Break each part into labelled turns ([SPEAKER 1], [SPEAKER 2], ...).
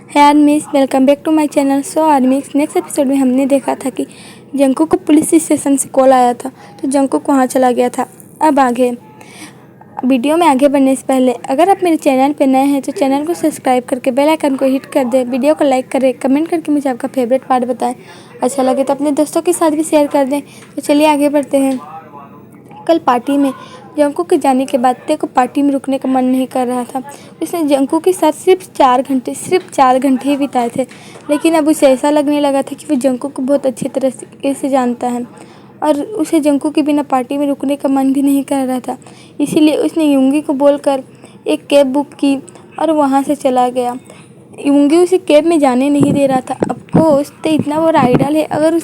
[SPEAKER 1] है armies, welcome back to my channel. So armies, next episode में हमने देखा था कि जंकुक को पुलिस स्टेशन से कॉल आया था तो जंकुक वहाँ चला गया था। अब आगे वीडियो में आगे बढ़ने से पहले अगर आप मेरे चैनल पर नए हैं तो चैनल को सब्सक्राइब करके बेल आइकन को हिट कर दें, वीडियो को लाइक करें, कमेंट करके मुझे आपका फेवरेट पार्ट बताएं। अच्छा लगे तो अपने दोस्तों के साथ भी शेयर कर दें। तो चलिए आगे बढ़ते हैं। कल पार्टी में जंकुक के जाने के बाद ते को पार्टी में रुकने का मन नहीं कर रहा था। उसने जंकुक के साथ सिर्फ 4 घंटे ही बिताए थे, लेकिन अब उसे ऐसा लगने लगा था कि वो जंकुक को बहुत अच्छी तरह से जानता है और उसे जंकुक के बिना पार्टी में रुकने का मन भी नहीं कर रहा था। इसीलिए उसने युंगी को बोलकर एक कैब बुक की और वहाँ से चला गया। युंगी उसे कैब में जाने नहीं दे रहा था। अफकोर्स ते इतना बड़ा आइडल है, अगर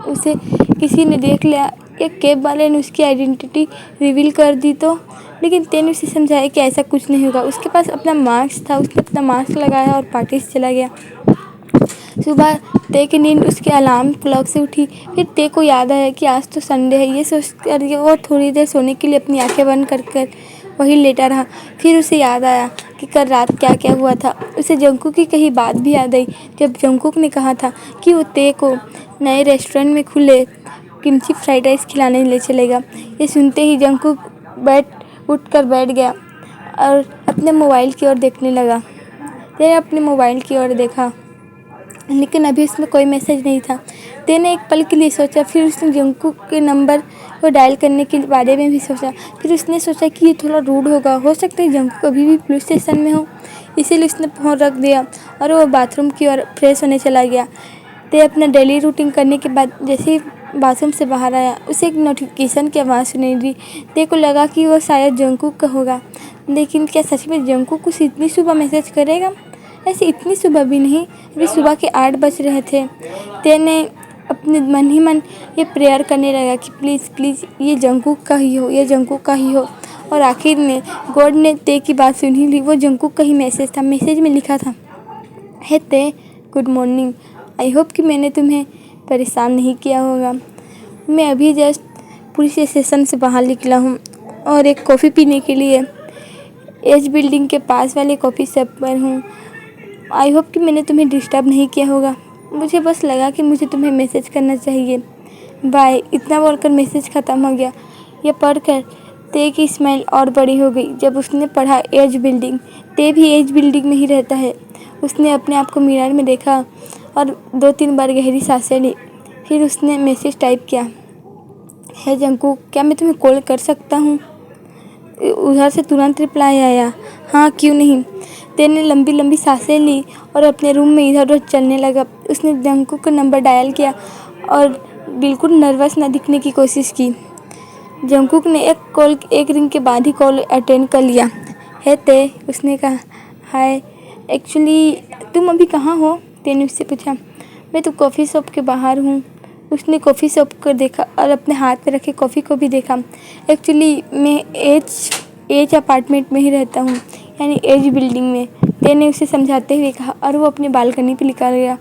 [SPEAKER 1] उसे किसी ने देख लिया या कैब वाले ने उसकी आइडेंटिटी रिवील कर दी तो, लेकिन तेने उसे समझाया कि ऐसा कुछ नहीं होगा। उसके पास अपना मास्क था, उसने अपना मास्क लगाया और पार्टी से चला गया। सुबह ते की नींद उसके अलार्म क्लॉक से उठी। फिर ते को याद आया कि आज तो संडे है। ये सोचकर वो थोड़ी देर सोने के लिए अपनी आंखें बंद कर वही लेटा रहा। फिर उसे याद आया कि कल रात क्या क्या हुआ था। उसे जंकुक की कही बात भी याद आई, जब जंकुक ने कहा था कि वो ते को नए रेस्टोरेंट में खुले किमची फ्राइड राइस खिलाने ले चलेगा। ये सुनते ही जंकुक उठकर बैठ गया और अपने मोबाइल की ओर देखने लगा। तेने अपने मोबाइल की ओर देखा, लेकिन अभी उसमें कोई मैसेज नहीं था। तेने एक पल के लिए सोचा, फिर उसने जंकुक के नंबर को डायल करने के बारे में भी सोचा। फिर उसने सोचा कि ये थोड़ा रूड होगा, हो सकता है जंकुक अभी भी पुलिस स्टेशन में हो। इसीलिए उसने फ़ोन रख दिया और वो बाथरूम की ओर फ्रेश होने चला गया। ते अपना डेली रूटीन करने के बाद जैसे ही बाथरूम से बाहर आया, उसे एक नोटिफिकेशन की आवाज़ सुनाई दी। ते को लगा कि वो शायद जंकुक का होगा, लेकिन क्या सच में जंकुक उसे इतनी सुबह मैसेज करेगा? ऐसे इतनी सुबह भी नहीं, अभी सुबह के 8 बज रहे थे। ते ने अपने मन ही मन ये प्रेयर करने लगा कि प्लीज़ प्लीज़ ये जंकुक का ही हो, ये जंकुक का ही हो। और आखिर में गॉड ने ते की बात सुन ही ली। वो जंकुक का ही मैसेज था। मैसेज में लिखा था, हे ते, गुड मॉर्निंग। आई होप कि मैंने तुम्हें परेशान नहीं किया होगा। मैं अभी जस्ट पुलिस स्टेशन से बाहर निकला हूँ और एक कॉफ़ी पीने के लिए एज बिल्डिंग के पास वाले कॉफ़ी शॉप पर हूँ। आई होप कि मैंने तुम्हें डिस्टर्ब नहीं किया होगा। मुझे बस लगा कि मुझे तुम्हें मैसेज करना चाहिए। बाय। इतना बोलकर मैसेज ख़त्म हो गया। यह पढ़कर ते की स्माइल और बड़ी हो गई जब उसने पढ़ा एज बिल्डिंग। ते भी एज बिल्डिंग में ही रहता है। उसने अपने आप को मिरर में देखा और 2-3 बार गहरी सांसें ली। फिर उसने मैसेज टाइप किया, है जंकुक, क्या मैं तुम्हें कॉल कर सकता हूँ? उधर से तुरंत रिप्लाई आया, हाँ क्यों नहीं। तेने लंबी लंबी सांसें ली और अपने रूम में इधर उधर चलने लगा। उसने जंकुक का नंबर डायल किया और बिल्कुल नर्वस न दिखने की कोशिश की। जंकुक ने एक रिंग के बाद ही कॉल अटेंड कर लिया। है ते, उसने कहा। हाय, एक्चुअली तुम अभी कहाँ हो? तेने उससे पूछा। मैं तो कॉफ़ी शॉप के बाहर हूँ। उसने कॉफ़ी शॉप को देखा और अपने हाथ में रखे कॉफ़ी को भी देखा। एक्चुअली मैं एज अपार्टमेंट में ही रहता हूँ, यानी एज बिल्डिंग में। तेने उसे समझाते हुए कहा और वो अपनी बालकनी पे निकल गया।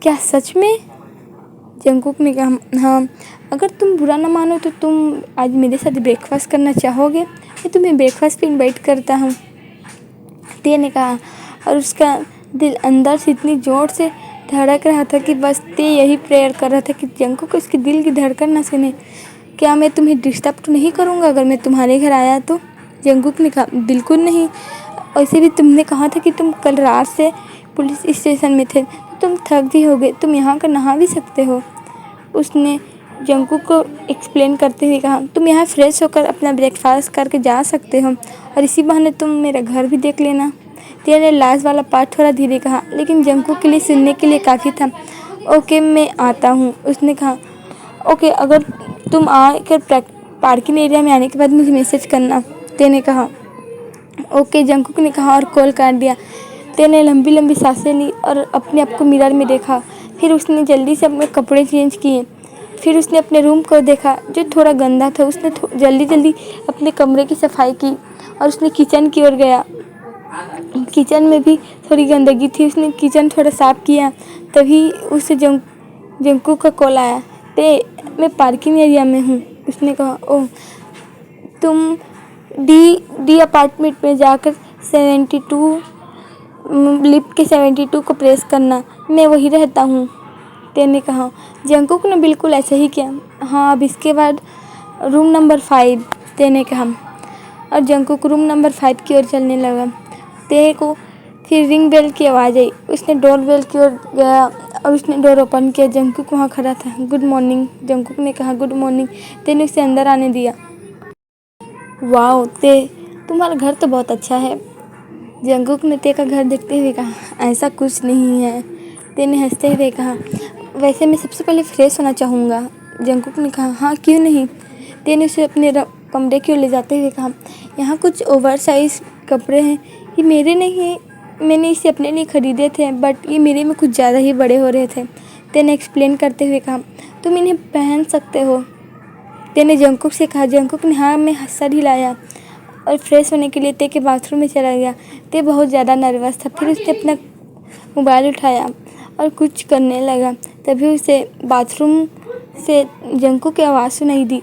[SPEAKER 1] क्या सच में? जंकुक ने कहा, हाँ। अगर तुम बुरा ना मानो तो तुम आज मेरे साथ ब्रेकफास्ट करना चाहोगे? मैं तुम्हें ब्रेकफास्ट पे इनवाइट करता हूँ, ते ने कहा। और उसका दिल अंदर से इतनी ज़ोर से धड़क रहा था कि बस ते यही प्रेयर कर रहा था कि जंकुक को उसके दिल की धड़कन ना सुने। क्या मैं तुम्हें डिस्टर्ब तो नहीं करूँगा अगर मैं तुम्हारे घर आया तो? जंकुक ने कहा, बिल्कुल नहीं। वैसे भी तुमने कहा था कि तुम कल रात से पुलिस स्टेशन में थे, तो तुम थक भी होगे, तुम यहाँ का नहा भी सकते हो। उसने जंकुक को एक्सप्लेन करते हुए कहा, तुम यहाँ फ्रेश होकर अपना ब्रेकफास्ट करके जा सकते हो और इसी बहाने तुम मेरा घर भी देख लेना। तेने लास्ट वाला पार्ट थोड़ा धीरे कहा, लेकिन जंकुक के लिए सुनने के लिए काफ़ी था। ओके, मैं आता हूँ, उसने कहा। ओके, अगर तुम आकर पार्किंग एरिया में आने के बाद मुझे मैसेज करना, तेने कहा। ओके, जंकुक ने कहा और कॉल काट दिया। तेने लंबी लंबी सांसें ली और अपने आप को मिरर में देखा। फिर उसने जल्दी से अपने कपड़े चेंज किए। फिर उसने अपने रूम को देखा जो थोड़ा गंदा था। उसने जल्दी जल्दी अपने कमरे की सफाई की और उसने किचन की ओर गया। किचन में भी थोड़ी गंदगी थी। उसने किचन थोड़ा साफ़ किया, तभी उसे जंकुक का कॉल आया। ते, मैं पार्किंग एरिया में हूँ, उसने कहा। ओह, तुम डी अपार्टमेंट में जाकर 72 लिफ्ट के 72 को प्रेस करना, मैं वही रहता हूँ। ते ने कहा। जंकुक ने बिल्कुल ऐसे ही किया। हाँ, अब इसके बाद रूम नंबर 5, ते ने कहा। और जंकुक रूम नंबर 5 की ओर चलने लगा। ते को फिर रिंग बेल की आवाज़ आई। उसने डोर बेल की ओर गया और उसने डोर ओपन किया। जंकुक वहाँ खड़ा था। गुड मॉर्निंग, जंकुक ने कहा। Good morning. ते ने उसे अंदर आने दिया। वाओ ते, तुम्हारा घर तो बहुत अच्छा है। जंकुक ने ते का घर देखते हुए कहा। ऐसा कुछ नहीं है, ते ने हंसते हुए कहा। वैसे मैं सबसे पहले फ्रेश होना चाहूँगा। जंकुक ने कहा। हाँ, क्यों नहीं। ते ने उसे अपने कमरे की ओर ले जाते हुए कहा। यहाँ कुछ ओवर साइज कपड़े हैं, ये मेरे नहीं हैं, मैंने इसे अपने लिए ख़रीदे थे, बट ये मेरे में कुछ ज़्यादा ही बड़े हो रहे थे। ते ने एक्सप्लेन करते हुए कहा। तुम इन्हें पहन सकते हो, ते ने जंकुक से कहा। जंकुक ने हाँ में सर हिलाया और फ्रेश होने के लिए ते के बाथरूम में चला गया। ते बहुत ज़्यादा नर्वस था। फिर उसने अपना मोबाइल उठाया और कुछ करने लगा। तभी उसे बाथरूम से जंकुक की आवाज़ सुनाई दी।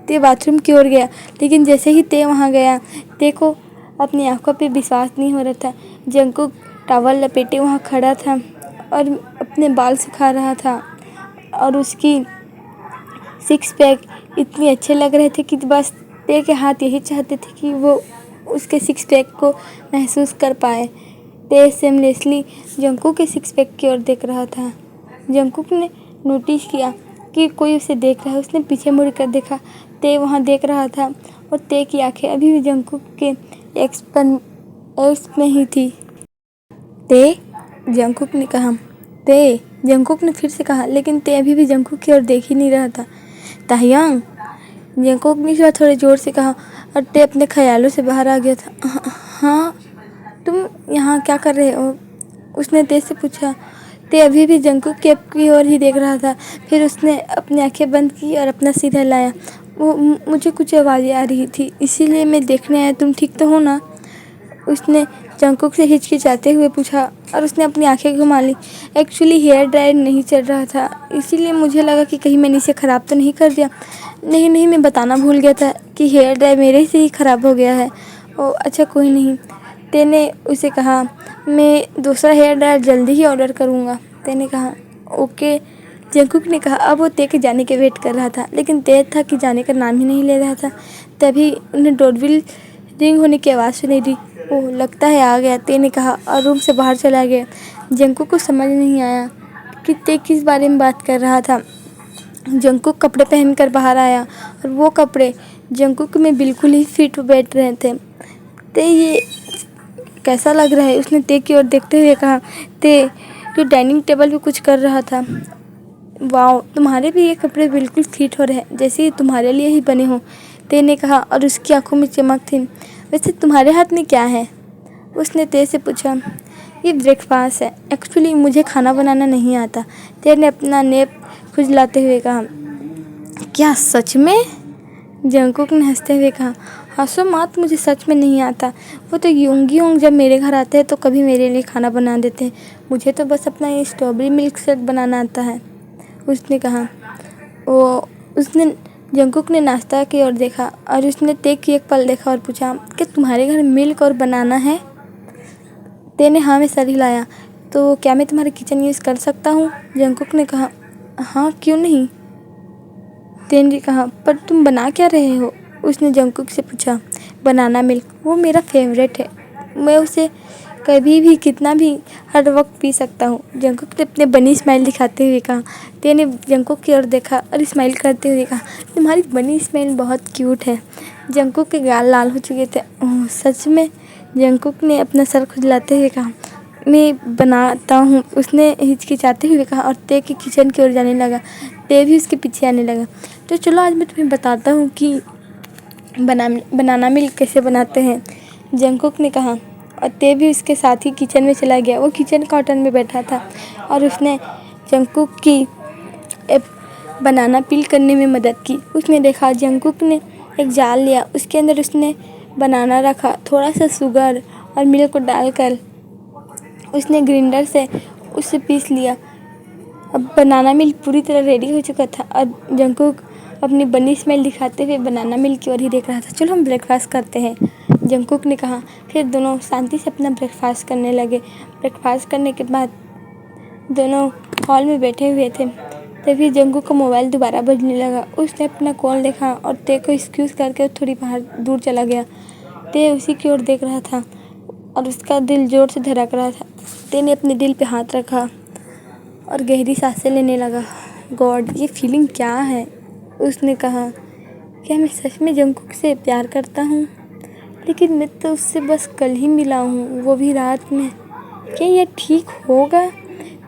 [SPEAKER 1] ते बाथरूम की ओर गया, लेकिन जैसे ही ते वहाँ गया, ते को अपनी आंखों पे विश्वास नहीं हो रहा था। जंकुक टॉवल लपेटे वहाँ खड़ा था और अपने बाल सुखा रहा था और उसकी सिक्स पैक इतने अच्छे लग रहे थे कि बस ते के हाथ यही चाहते थे कि वो उसके सिक्स पैक को महसूस कर पाए। ते सेमलेसली जंकुक के सिक्स पैक की ओर देख रहा था। जंकुक ने नोटिस किया कि कोई उसे देख रहा है। उसने पीछे मुड़ कर देखा। ते वहाँ देख रहा था और ते की आंखें अभी भी जंकुक के एक्स में ही थी। ते, जंकुक ने कहा। ते, जंकुक ने फिर से कहा, लेकिन ते अभी भी जंकुक की ओर देख ही नहीं रहा था। ताह्यांग, जंकुक ने थोड़े जोर से कहा और ते अपने ख्यालों से बाहर आ गया था। हाँ, तुम यहाँ क्या कर रहे हो, उसने ते से पूछा। ते अभी भी जंकुक की ओर ही देख रहा था। फिर उसने अपनी आंखें बंद की और अपना सिर हिलाया। वो मुझे कुछ आवाज़ें आ रही थी, इसीलिए मैं देखने आया। तुम ठीक तो हो ना, उसने जंकुक से हिचकिचाते हुए पूछा और उसने अपनी आंखें घुमा ली। एक्चुअली हेयर ड्रायर नहीं चल रहा था, इसीलिए मुझे लगा कि कहीं मैंने इसे ख़राब तो नहीं कर दिया। नहीं नहीं, मैं बताना भूल गया था कि हेयर ड्रायर मेरे से ही ख़राब हो गया है। ओह अच्छा, कोई नहीं, ते ने उसे कहा। मैं दूसरा हेयर ड्रायर जल्दी ही ऑर्डर करूँगा, ते ने कहा। ओके, जंकुक ने कहा। अब वो ते के जाने के वेट कर रहा था, लेकिन ते था कि जाने का नाम ही नहीं ले रहा था। तभी उन्हें डोरबेल रिंग होने की आवाज़ सुनाई दी। ओह, लगता है आ गया, ते ने कहा और रूम से बाहर चला गया। जंकुक को समझ नहीं आया कि ते किस बारे में बात कर रहा था। जंकुक कपड़े पहनकर बाहर आया और वो कपड़े जंकुक में बिल्कुल ही फिट बैठ रहे थे। ते, ये कैसा लग रहा है, उसने ते की ओर देखते हुए कहा। ते, जो डाइनिंग टेबल पे कुछ कर रहा था। वाओ, तुम्हारे भी ये कपड़े बिल्कुल फिट हो रहे हैं, जैसे ये तुम्हारे लिए ही बने हों, ते ने कहा और उसकी आंखों में चमक थी। वैसे तुम्हारे हाथ में क्या है, उसने ते से पूछा। ये ब्रेकफास्ट है, एक्चुअली मुझे खाना बनाना नहीं आता, ते ने अपना नेप खुजलाते हुए कहा। क्या सच में, जंकुक ने हंसते हुए कहा। हंसो मत, मुझे सच में नहीं आता। वो तो योंग जब मेरे घर आते हैं तो कभी मेरे लिए खाना बना देते हैं। मुझे तो बस अपना ये स्ट्रॉबेरी मिल्क शेक बनाना आता है, उसने कहा। उसने जंकुक ने नाश्ता की ओर देखा और उसने ते की एक पल देखा और पूछा, कि तुम्हारे घर मिल्क और बनाना है। ते ने हाँ में सर हिलाया। तो क्या मैं तुम्हारा किचन यूज़ कर सकता हूँ, जंकुक ने कहा। हाँ, क्यों नहीं, ते ने कहा। पर तुम बना क्या रहे हो, उसने जंकुक से पूछा। बनाना मिल्क, वो मेरा फेवरेट है, मैं उसे कभी भी कितना भी हर वक्त पी सकता हूँ, जंकुक ने अपने बनी स्माइल दिखाते हुए कहा। ते ने जंकुक की ओर देखा और स्माइल करते हुए कहा, तुम्हारी बनी स्माइल बहुत क्यूट है। जंकुक के गाल लाल हो चुके थे। ओह सच में, जंकुक ने अपना सर खुजलाते हुए कहा। मैं बनाता हूँ, उसने हिचकिचाते हुए कहा और ते के किचन की ओर जाने लगा। ते भी उसके पीछे आने लगा। तो चलो आज मैं तुम्हें बताता हूँ कि बनाना मिल्क कैसे बनाते हैं, जंकुक ने कहा और ते भी उसके साथ ही किचन में चला गया। वो किचन कॉर्नर में बैठा था और उसने जंकुक की बनाना पील करने में मदद की। उसने देखा जंकुक ने एक जाल लिया, उसके अंदर उसने बनाना रखा, थोड़ा सा शुगर और मिल्क को डालकर उसने ग्राइंडर से उसे पीस लिया। अब बनाना मिल्क पूरी तरह रेडी हो चुका था और जंकुक अपनी बनी स्मेल दिखाते हुए बनाना मिल्क की ओर ही देख रहा था। चलो हम ब्रेकफास्ट करते हैं, जंगकुक ने कहा। फिर दोनों शांति से अपना ब्रेकफास्ट करने लगे। ब्रेकफास्ट करने के बाद दोनों हॉल में बैठे हुए थे, तभी जंगकुक का मोबाइल दोबारा बजने लगा। उसने अपना कॉल देखा और ते को एक्सक्यूज़ करके थोड़ी बाहर दूर चला गया। ते उसी की ओर देख रहा था और उसका दिल ज़ोर से धड़क रहा था। ते ने अपने दिल पे हाथ रखा और गहरी सांसें लेने लगा। गॉड, ये फीलिंग क्या है? उसने कहा, क्या मैं सच में जंगकुक से प्यार करता हूँ? लेकिन मैं तो उससे बस कल ही मिला हूँ, वो भी रात में। क्या यह ठीक होगा?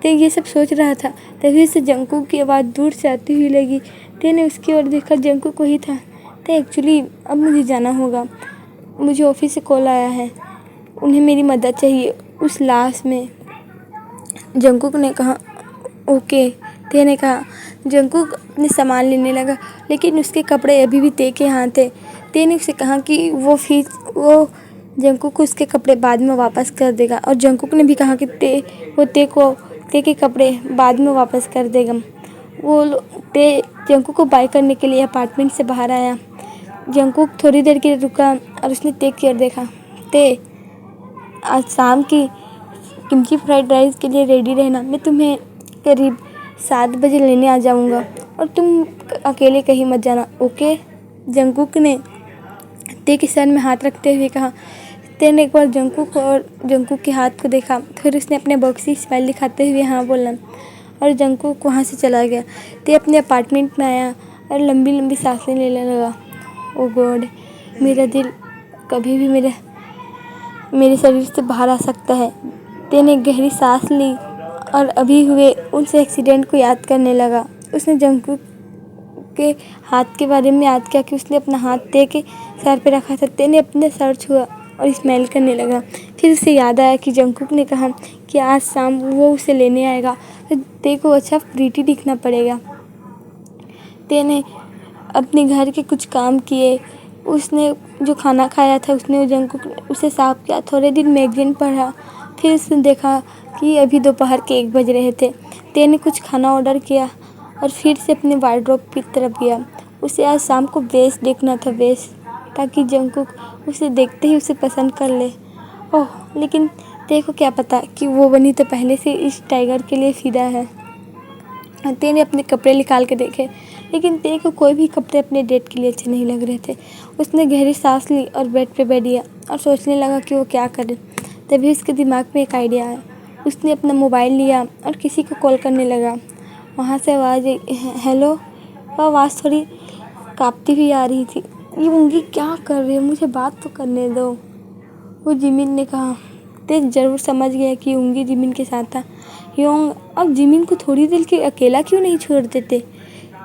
[SPEAKER 1] ते ये सब सोच रहा था, तभी से जंगकुक की आवाज़ दूर से आती हुई लगी। ते ने उसकी ओर देखा, जंगकुक वही था। ते एक्चुअली अब मुझे जाना होगा, मुझे ऑफिस से कॉल आया है, उन्हें मेरी मदद चाहिए उस लाश में। जंगकुक ने कहा, ओके। ते ने कहा। जंगकुक अपने सामान लेने लगा, लेकिन उसके कपड़े अभी भी ते के यहाँ थे। ते ने उसे कहा कि वो जंगकुक को उसके कपड़े बाद में वापस कर देगा, और जंगकुक ने भी कहा कि ते के कपड़े बाद में वापस कर देगा। ते जंगकुक को बाय करने के लिए अपार्टमेंट से बाहर आया। जंगकुक थोड़ी देर के लिए रुका और उसने ते की ओर देखा। ते, आज शाम की किमची फ्राइड राइस के लिए रेडी रहना, मैं तुम्हें करीब 7 बजे लेने आ जाऊंगा, और तुम अकेले कहीं मत जाना, ओके? जंगकुक ने ते के सर में हाथ रखते हुए कहा। ते ने एक बार जंगकुक के हाथ को देखा, फिर उसने अपने बॉक्सी स्माइल दिखाते हुए हाँ बोला, और जंगकुक वहाँ से चला गया। ते अपने अपार्टमेंट में आया और लंबी लंबी सांसें लेने लगा। ओ गॉड, मेरा दिल कभी भी मेरे शरीर से बाहर आ सकता है। ते ने गहरी सांस ली और अभी हुए उस एक्सीडेंट को याद करने लगा। उसने जंगकुक के हाथ के बारे में याद किया कि उसने अपना हाथ ते के सर पे रखा था। ते ने अपने सर छुआ और स्माइल करने लगा। फिर उसे याद आया कि जंगकुक ने कहा कि आज शाम वो उसे लेने आएगा, तो ते को अच्छा प्रीटी दिखना पड़ेगा। ते ने अपने घर के कुछ काम किए। उसने जो खाना खाया था उसने जंगकुक उसे साफ किया। थोड़े दिन मैगजीन पढ़ा, फिर उसने देखा कि अभी दोपहर के 1 बज रहे थे। ते ने कुछ खाना ऑर्डर किया और फिर से अपने वार्डरोब की तरफ गया। उसे आज शाम को वेश देखना था, वेश, ताकि जंगकुक उसे देखते ही उसे पसंद कर ले। ओह, लेकिन ते को क्या पता कि वो बनी तो पहले से इस टाइगर के लिए फिदा है। ते ने अपने कपड़े निकाल के देखे, लेकिन ते को कोई भी कपड़े अपने डेट के लिए अच्छे नहीं लग रहे थे। उसने गहरी सांस ली और बेड पे बैठ गया और सोचने लगा कि वो क्या करे। तभी उसके दिमाग में एक आइडिया आया। उसने अपना मोबाइल लिया और किसी को कॉल करने लगा। वहाँ से आवाज़ आई, हेलो। वह आवाज़ थोड़ी काँपती हुई आ रही थी। ये उंगी क्या कर रही है, मुझे बात तो करने दो, वो जिमिन ने कहा। ते ज़रूर समझ गया कि उंगी जिमिन के साथ था। योंग, अब जिमिन को थोड़ी देर के अकेला क्यों नहीं छोड़ देते?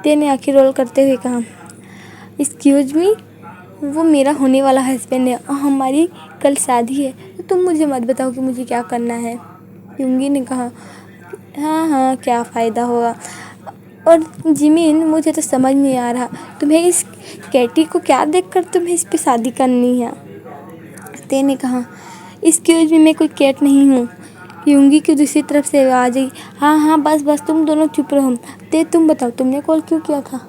[SPEAKER 1] ते ने आंखें रोल करते हुए कहा। एक्सक्यूज मी, वो मेरा होने वाला हस्बैंड है और हमारी कल शादी है, तो तुम मुझे मत बताओ कि मुझे क्या करना है। युंगी ने कहा, हाँ, क्या फ़ायदा होगा। और जिमिन, मुझे तो समझ नहीं आ रहा, तुम्हें इस कैटी को क्या देखकर तुम्हें इस पे शादी करनी है? ते ने कहा, एक्सक्यूज मी, मैं कोई कैट नहीं हूँ। युंगी की दूसरी तरफ से आवाज़ आई, हाँ, बस तुम दोनों चुप रहो। ते, तुम बताओ, तुमने कॉल क्यों किया था?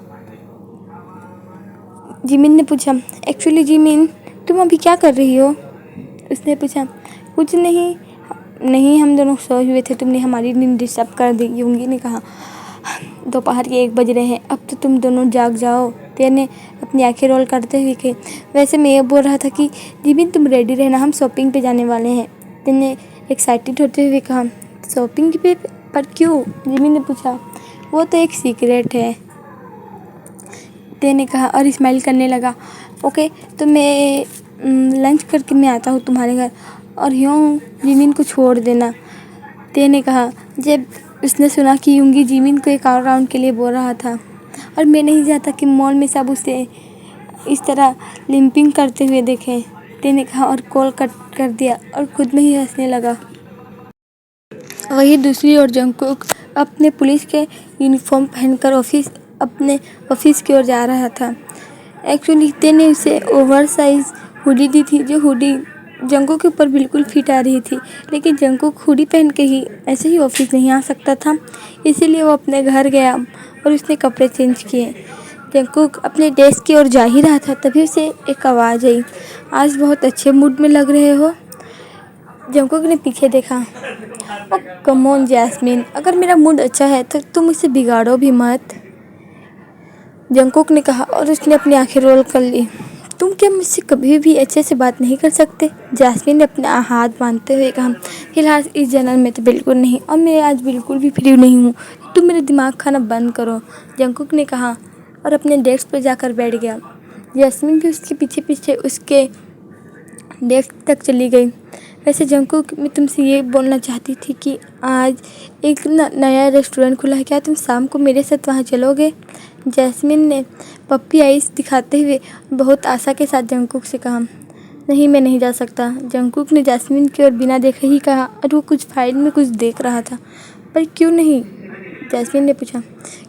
[SPEAKER 1] जिमिन ने पूछा। एक्चुअली जिमिन, तुम अभी क्या कर रही हो? उसने पूछा। कुछ नहीं, हम दोनों सोए हुए थे, तुमने हमारी नींद डिस्टर्ब कर दी, युंगी ने कहा। दोपहर के 1 बज रहे हैं, अब तो तुम दोनों जाग जाओ, ते ने अपनी आंखें रोल करते हुए कही। वैसे मैं ये बोल रहा था कि जिमिन, तुम रेडी रहना, हम शॉपिंग पे जाने वाले हैं, ते ने एक्साइटेड होते हुए कहा। शॉपिंग पे? पर क्यों? जिमिन ने पूछा। वो तो एक सीक्रेट है, ते ने कहा और स्माइल करने लगा। ओके, तो मैं लंच करके मैं आता हूँ तुम्हारे घर, और यूँ जिमिन को छोड़ देना, ते ने कहा। जब उसने सुना कि युंगी जिमिन को एक और राउंड के लिए बोल रहा था, और मैं नहीं चाहता कि मॉल में सब उसे इस तरह लिंपिंग करते हुए देखें, ते ने कहा और कॉल कट कर दिया और खुद में ही हंसने लगा। वहीं दूसरी ओर जंगकुक अपने पुलिस के यूनिफॉर्म पहनकर अपने ऑफिस की ओर जा रहा था। एक्चुअली ते ने उसे ओवरसाइज हुडी दी थी, जो हुडी जंगकुक के ऊपर बिल्कुल फिट आ रही थी, लेकिन जंगकुक हुडी पहन के ही ऐसे ही ऑफिस नहीं आ सकता था, इसीलिए वो अपने घर गया और उसने कपड़े चेंज किए। जंगकुक अपने डेस्क की ओर जा ही रहा था, तभी उसे एक आवाज़ आई। आज बहुत अच्छे मूड में लग रहे हो। जंगकुक ने पीछे देखा। ओ कम ऑन जैस्मिन, अगर मेरा मूड अच्छा है तो तुम इसे बिगाड़ो भी मत, जंगकुक ने कहा और उसने अपनी आंखें रोल कर ली। तुम क्या मुझसे कभी भी अच्छे से बात नहीं कर सकते? जैस्मिन ने अपना हाथ बांधते हुए कहा। फिलहाल इस जन्म में तो बिल्कुल नहीं, और मैं आज बिल्कुल भी फ्री नहीं हूँ। तुम मेरा दिमाग खाना बंद करो, जंगकुक ने कहा और अपने डेस्क पर जाकर बैठ गया। जैस्मिन भी उसके पीछे पीछे उसके डेस्क तक चली गई। वैसे जंगकुक, मैं तुमसे ये बोलना चाहती थी कि आज एक नया रेस्टोरेंट खुला है, क्या तुम शाम को मेरे साथ वहाँ चलोगे? जैस्मिन ने पप्पी आइस दिखाते हुए बहुत आशा के साथ जंगकुक से कहा। नहीं, मैं नहीं जा सकता, जंगकुक ने जैस्मिन की ओर बिना देखे ही कहा और वो कुछ फाइल में कुछ देख रहा था। पर क्यों नहीं? जैस्मिन ने पूछा।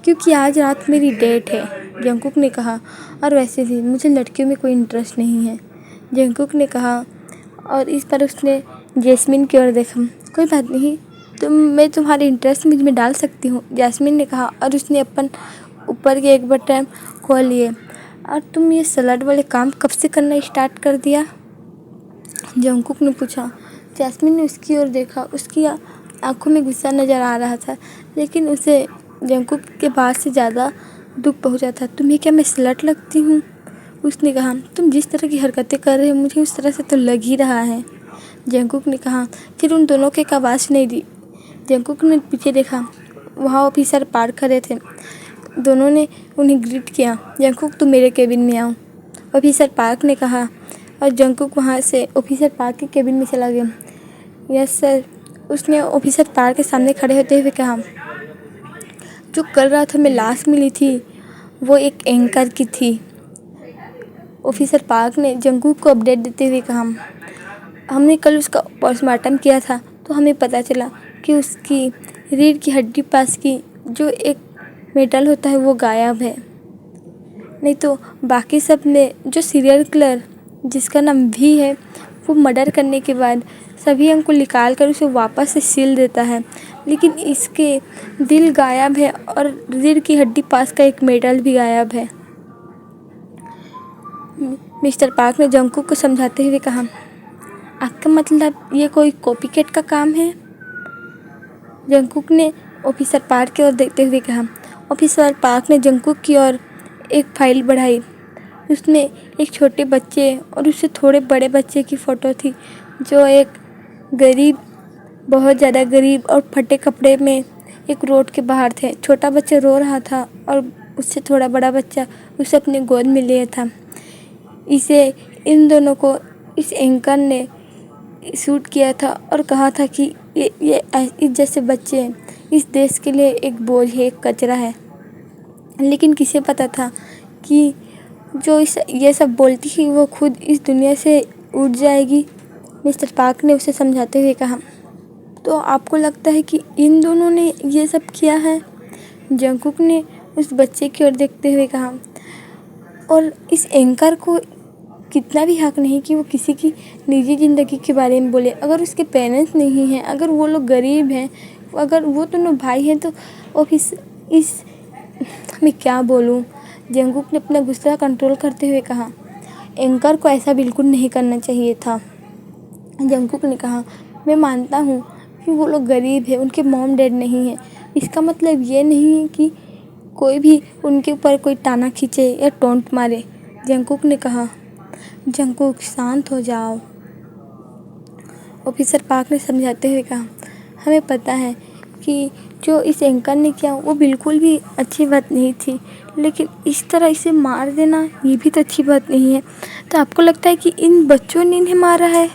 [SPEAKER 1] क्योंकि आज रात मेरी डेट है, जंगकुक ने कहा, और वैसे भी मुझे लड़कियों में कोई इंटरेस्ट नहीं है, जंगकुक ने कहा और इस पर उसने जैस्मिन की ओर देखा। कोई बात नहीं, मैं तुम्हारे इंटरेस्ट मुझ में डाल सकती हूँ, जैस्मिन ने कहा और उसने अपन ऊपर के एक बटन खोल लिए। और तुम ये सलाद वाले काम कब से करना स्टार्ट कर दिया? जंगकुक ने पूछा। जैस्मिन ने उसकी ओर देखा। उसकी आंखों में गुस्सा नजर आ रहा था, लेकिन उसे जंगकुक के बात से ज़्यादा दुख पहुंचा था। तुम्हें क्या मैं स्लट लगती हूँ? उसने कहा। तुम जिस तरह की हरकतें कर रहे हो मुझे उस तरह से तो लग ही रहा है, जंगकुक ने कहा। फिर उन दोनों के आवाज़ नहीं दी। जंगकुक ने पीछे देखा। वहाँ ऑफिसर पार्क खड़े थे। दोनों ने उन्हें ग्रीट किया। जंगकुक, तुम मेरे केबिन में आओ, ऑफिसर पार्क ने कहा और जंगकुक वहाँ से ऑफिसर पार्क के केबिन में चला गया। यस सर, उसने ऑफिसर पार्क के सामने खड़े होते हुए कहा। जो कल रात हमें लाश मिली थी वो एक एंकर की थी, ऑफिसर पार्क ने जंगकुक को अपडेट देते हुए कहा। हमने कल उसका पोस्टमार्टम किया था तो हमें पता चला कि उसकी रीढ़ की हड्डी पास की जो एक मेटल होता है वो गायब है। नहीं तो बाकी सब ने, जो सीरियल किलर जिसका नाम भी है, वो मर्डर करने के बाद सभी अंग को निकाल कर उसे वापस से सील देता है, लेकिन इसके दिल गायब है और रीढ़ की हड्डी पास का एक मेटल भी गायब है, मिस्टर पार्क ने जंगकुक को समझाते हुए कहा। आपका मतलब ये कोई कॉपीकैट का काम है? जंगकुक ने ऑफिसर पार्क की ओर देखते हुए कहा। ऑफिसर पार्क ने जंगकुक की ओर एक फाइल बढ़ाई। उसमें एक छोटे बच्चे और उससे थोड़े बड़े बच्चे की फ़ोटो थी, जो एक गरीब, बहुत ज़्यादा गरीब और फटे कपड़े में एक रोड के बाहर थे। छोटा बच्चा रो रहा था और उससे थोड़ा बड़ा बच्चा उसे अपने गोद में लिया था। इन दोनों को इस एंकर ने शूट किया था और कहा था कि ये इस जैसे बच्चे इस देश के लिए एक बोझ है, एक कचरा है। लेकिन किसे पता था कि जो ये सब बोलती है वो खुद इस दुनिया से उठ जाएगी, मिस्टर पार्क ने उसे समझाते हुए कहा। तो आपको लगता है कि इन दोनों ने ये सब किया है? जंगकुक ने उस बच्चे की ओर देखते हुए कहा। और इस एंकर को कितना भी हक नहीं कि वो किसी की निजी ज़िंदगी के बारे में बोले। अगर उसके पेरेंट्स नहीं हैं, अगर वो लोग गरीब हैं, अगर वो दोनों भाई हैं, तो ऑफिस इस मैं क्या बोलूँ, जंगकुक ने अपना गुस्सा कंट्रोल करते हुए कहा। एंकर को ऐसा बिल्कुल नहीं करना चाहिए था, जंगकुक ने कहा। मैं मानता हूँ कि वो लोग गरीब हैं, उनके मॉम डैड नहीं है, इसका मतलब ये नहीं है कि कोई भी उनके ऊपर कोई ताना खींचे या टोंट मारे, जंगकुक ने कहा। जंगकुक, शांत हो जाओ, ऑफिसर पार्क ने समझाते हुए कहा। हमें पता है कि जो इस एंकर ने किया वो बिल्कुल भी अच्छी बात नहीं थी, लेकिन इस तरह इसे मार देना ये भी तो अच्छी बात नहीं है। तो आपको लगता है कि इन बच्चों ने इन्हें मारा है?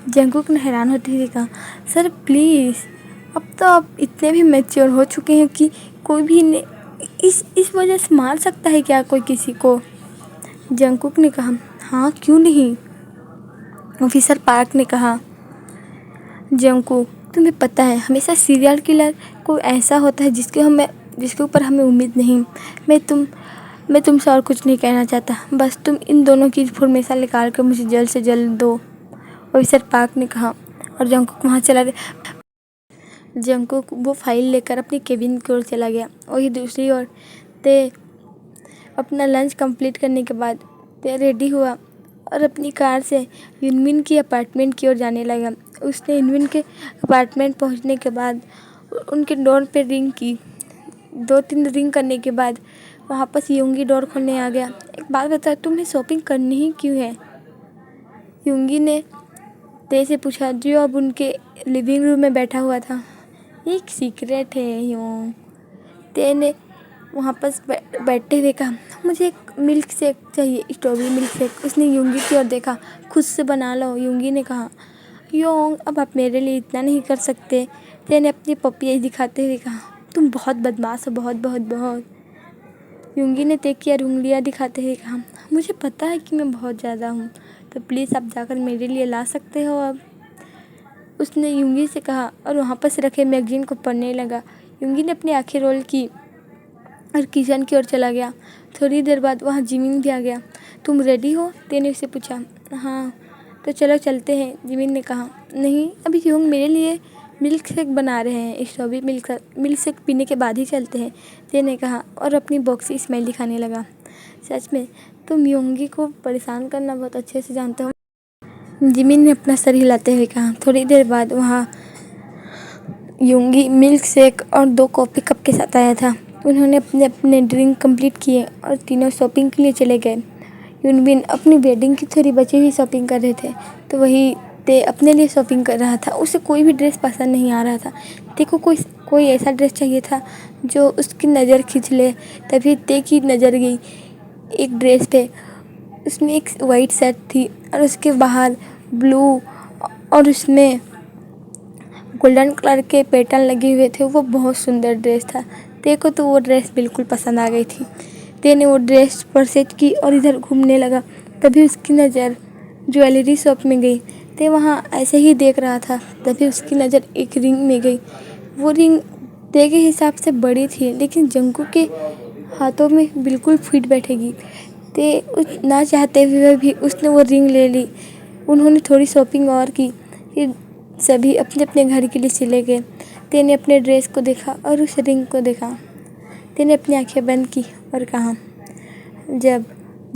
[SPEAKER 1] जंगकुक ने हैरान होते हुए कहा। सर प्लीज़, अब तो आप इतने भी मैच्योर हो चुके हैं कि कोई भी इन्हें इस वजह से मार सकता है क्या कोई किसी को? जंगकुक ने कहा। हाँ, क्यों नहीं, ऑफिसर पार्क ने कहा। जंगकुक, तुम्हें पता है हमेशा सीरियल किलर कोई ऐसा होता है जिसके ऊपर हमें उम्मीद नहीं। मैं तुमसे और कुछ नहीं कहना चाहता, बस तुम इन दोनों की इन्फॉर्मेशन निकाल कर मुझे जल्द से जल्द दो, ऑफिसर पार्क ने कहा और जंगकुक वहाँ चला गया। जंगकुक वो फाइल लेकर अपनी केबिन की ओर चला गया। वही दूसरी ओर थे अपना लंच कंप्लीट करने के बाद ते रेडी हुआ और अपनी कार से युनमिन की अपार्टमेंट की ओर जाने लगा। उसने युनमिन के अपार्टमेंट पहुंचने के बाद उनके डोर पे रिंग की। 2-3 रिंग करने के बाद वहाँ पर योंगी डोर खोलने आ गया। एक बात बता, तुम्हें शॉपिंग करनी ही क्यों है? योंगी ने ते से पूछा, जो अब उनके लिविंग रूम में बैठा हुआ था। एक सीक्रेट है योंग, ते ने वहाँ पर बैठते हुए कहा। मुझे एक मिल्क शेक चाहिए, स्ट्रॉबेरी मिल्क शेक। उसने योंगी की ओर देखा। खुद से बना लो, योंगी ने कहा। योंग, अब आप मेरे लिए इतना नहीं कर सकते, ते ने अपनी पपियाँ दिखाते हुए कहा। तुम बहुत बदमाश हो, बहुत बहुत बहुत। योंगी ने ते की उंगलियाँ दिखाते हुए कहा। मुझे पता है कि मैं बहुत ज़्यादा हूँ, तो प्लीज़ आप जाकर मेरे लिए ला सकते हो अब, उसने योंगी से कहा और वहाँ पर से रखे मैगजीन को पढ़ने लगा। योंगी ने अपनी आंखें रोल की और किचन की ओर चला गया। थोड़ी देर बाद वहाँ जिमिन भी आ गया। तुम रेडी हो? ते ने उससे पूछा। हाँ, तो चलो चलते हैं, जिमिन ने कहा। नहीं, अभी योंग मेरे लिए मिल्क शेक बना रहे हैं, स्ट्रॉबेरी मिल्क शेक पीने के बाद ही चलते हैं, ते ने कहा और अपनी बॉक्सी स्माइल दिखाने लगा। सच में तुम योंगी को परेशान करना बहुत अच्छे से जानते हो, जिमिन ने अपना सर हिलाते हुए कहा। थोड़ी देर बाद वहाँ योंगी मिल्क शेक और 2 कॉफ़ी कप के साथ आया था। उन्होंने अपने अपने ड्रिंक कंप्लीट किए और तीनों शॉपिंग के लिए चले गए। युनबिन अपनी वेडिंग की थोड़ी बची हुई शॉपिंग कर रहे थे, तो वही ते अपने लिए शॉपिंग कर रहा था। उसे कोई भी ड्रेस पसंद नहीं आ रहा था। ते को कोई ऐसा ड्रेस चाहिए था जो उसकी नज़र खींच ले। तभी ते की नज़र गई एक ड्रेस पे। उसमें एक वाइट शर्ट थी और उसके बाहर ब्लू और उसमें गोल्डन कलर के पैटर्न लगे हुए थे। वो बहुत सुंदर ड्रेस था। ते को तो वो ड्रेस बिल्कुल पसंद आ गई थी। ते ने वो ड्रेस परचेज की और इधर घूमने लगा। तभी उसकी नज़र ज्वेलरी शॉप में गई। ते वहाँ ऐसे ही देख रहा था, तभी उसकी नज़र एक रिंग में गई। वो रिंग ते के हिसाब से बड़ी थी, लेकिन जंगकुक के हाथों में बिल्कुल फिट बैठेगी। ते ना चाहते हुए भी उसने वो रिंग ले ली। उन्होंने थोड़ी शॉपिंग और की, फिर सभी अपने अपने घर के लिए चले गए। ते ने अपने ड्रेस को देखा और उस रिंग को देखा। ते ने अपनी आंखें बंद की और कहा, जब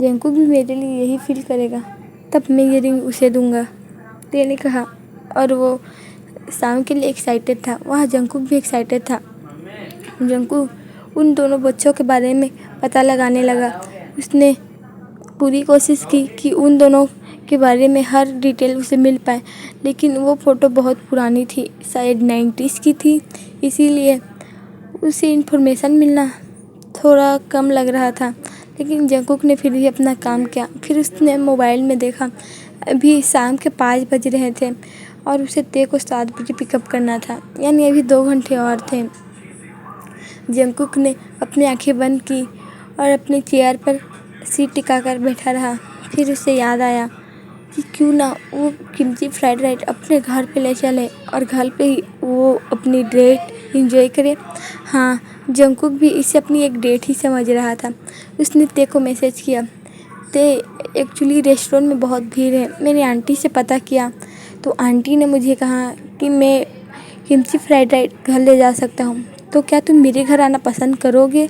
[SPEAKER 1] जंगकुक भी मेरे लिए यही फील करेगा, तब मैं ये रिंग उसे दूंगा, ते ने कहा। और वो शाम के लिए एक्साइटेड था। वहाँ जंगकुक भी एक्साइटेड था। जंगकुक उन दोनों बच्चों के बारे में पता लगाने लगा। उसने पूरी कोशिश की कि उन दोनों के बारे में हर डिटेल उसे मिल पाए, लेकिन वो फ़ोटो बहुत पुरानी थी, शायद 90s की थी, इसीलिए उसे इन्फॉर्मेशन मिलना थोड़ा कम लग रहा था। लेकिन जंगकुक ने फिर भी अपना काम किया। फिर उसने मोबाइल में देखा, अभी शाम के 5 बज रहे थे और उसे ते को 7 बजे पिकअप करना था, यानी अभी 2 घंटे और थे। जंगकुक ने अपनी आंखें बंद की और अपनी चेयर पर सिर टिकाकर बैठा रहा। फिर उसे याद आया कि क्यों ना वो किमची फ्राइड राइस अपने घर पे ले चले और घर पे ही वो अपनी डेट एंजॉय करे। हाँ, जंगकुक भी इसे अपनी एक डेट ही समझ रहा था। उसने ते को मैसेज किया, ते एक्चुअली रेस्टोरेंट में बहुत भीड़ है, मैंने आंटी से पता किया, तो आंटी ने मुझे कहा कि मैं किमची फ्राइड राइस घर ले जा सकता हूँ, तो क्या तुम मेरे घर आना पसंद करोगे?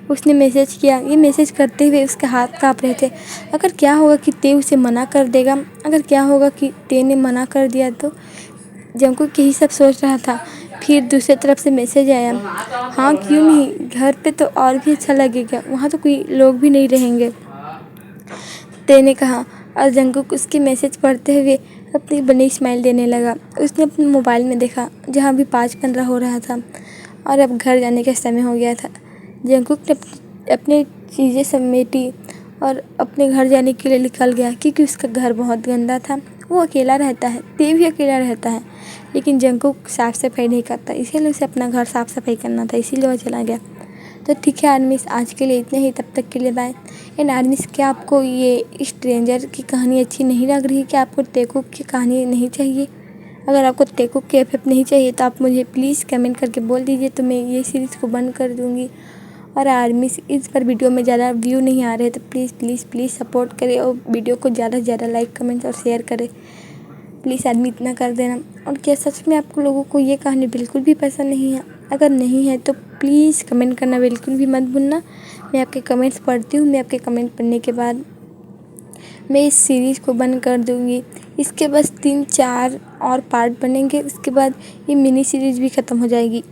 [SPEAKER 1] उसने मैसेज किया। ये मैसेज करते हुए उसके हाथ काँप रहे थे। अगर क्या होगा कि ते उसे मना कर देगा, अगर क्या होगा कि ते ने मना कर दिया तो? जंगकुक यही सब सोच रहा था। फिर दूसरी तरफ से मैसेज आया, हाँ क्यों नहीं, घर पे तो और भी अच्छा लगेगा, वहाँ तो कोई लोग भी नहीं रहेंगे, ते ने कहा। और जंगकुक उसकी मैसेज पढ़ते हुए अपनी बनी स्माइल देने लगा। उसने अपने मोबाइल में देखा, जहाँ भी 5:15 हो रहा था और अब घर जाने का समय हो गया था। जंगकुक ने अपनी चीज़ें समेटी और अपने घर जाने के लिए निकल गया, क्योंकि उसका घर बहुत गंदा था। वो अकेला रहता है, ते भी अकेला रहता है, लेकिन जंगकुक साफ़ सफाई नहीं करता, इसीलिए उसे अपना घर साफ़ सफाई करना था, इसीलिए वो चला गया। तो ठीक है आर्मीज, आज के लिए इतने ही, तब तक के लिए बाय। एंड आर्मीज, क्या आपको ये स्ट्रेंजर की कहानी अच्छी नहीं लग रही? क्या आपको तेकुक की कहानी नहीं चाहिए? अगर आपको तेकुक के एफ नहीं चाहिए तो आप मुझे प्लीज़ कमेंट करके बोल दीजिए, तो मैं ये सीरीज़ को बंद कर दूँगी। और आर्मीज, इस पर वीडियो में ज़्यादा व्यू नहीं आ रहे, तो प्लीज़ प्लीज़ प्लीज़ सपोर्ट करें और वीडियो को ज़्यादा से ज़्यादा लाइक कमेंट और शेयर करें। प्लीज़ आदमी इतना कर देना। और क्या सच में आप लोगों को ये कहानी बिल्कुल भी पसंद नहीं है? अगर नहीं है तो प्लीज़ कमेंट करना बिल्कुल भी मत भूलना। मैं आपके कमेंट्स पढ़ती हूँ। मैं आपके कमेंट पढ़ने के बाद मैं इस सीरीज़ को बंद कर दूँगी। इसके बस 3-4 और पार्ट बनेंगे, उसके बाद ये मिनी सीरीज़ भी ख़त्म हो जाएगी।